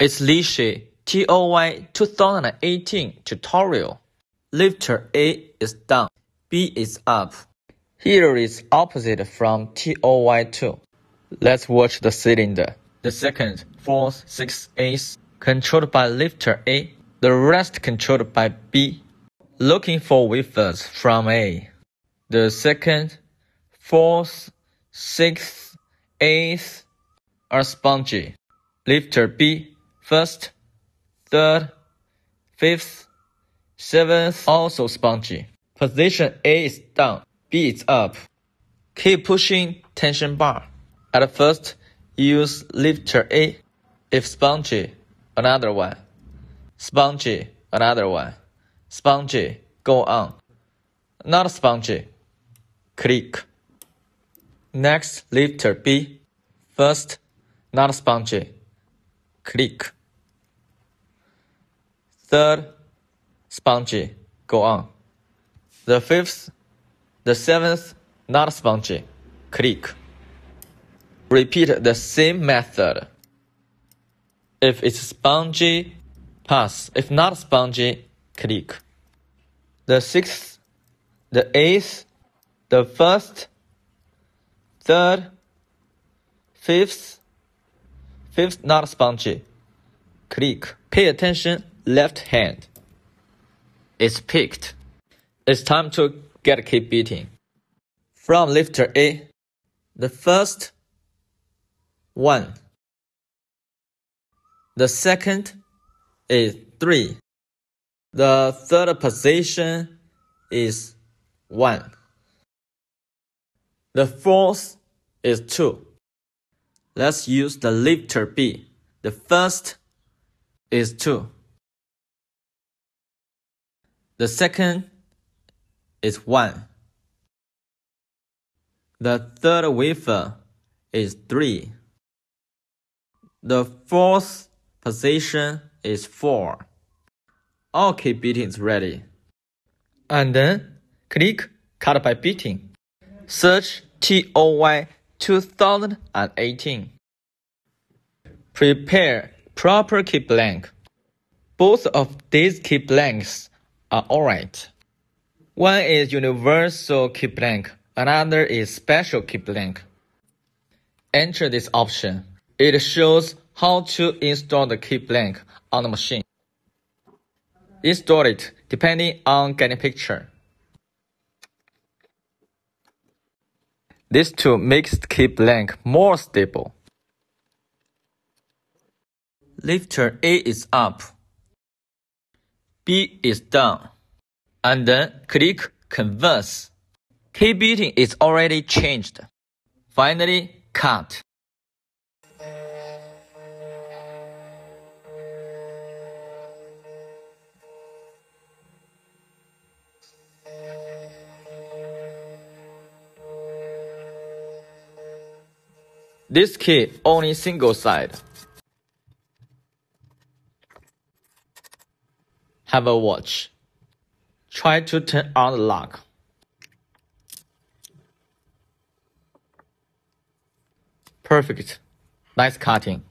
It's Lishi TOY2018 tutorial. Lifter A is down, B is up. Here is opposite from TOY2. Let's watch the cylinder. The second, fourth, sixth, eighth controlled by lifter A. The rest controlled by B. Looking for wafers from A. The second, fourth, sixth, eighth are spongy. Lifter B, first, third, fifth, seventh also spongy. Position A is down, B is up. Keep pushing tension bar. At first, use lifter A. If spongy, another one. Spongy, another one. Spongy, go on. Not spongy, click. Next, lifter B. First, not spongy, click. Third, spongy, go on. The fifth, the seventh, not spongy, click. Repeat the same method. If it's spongy, pass. If not spongy, click. The sixth, the eighth, the first, third, fifth not spongy, click. Pay attention, left hand. It's picked. It's time to get keep beating. From lifter A, the first one. The second is 3. The third position is 1. The fourth is 2. Let's use the lifter B. The first is 2. The second is 1. The third wafer is 3. The fourth position is 4. All keep beating is ready. And then click cut by beating. Search TOY2018. Prepare proper key blank. Both of these key blanks are alright. One is universal key blank, another is special key blank. Enter this option. It shows how to install the key blank on the machine. Install it depending on getting picture. This tool makes the key blank more stable. Lifter A is up, B is down, and then click Converse. Key beating is already changed. Finally, cut. This key only single side. Have a watch. Try to turn on the lock. Perfect. Nice cutting.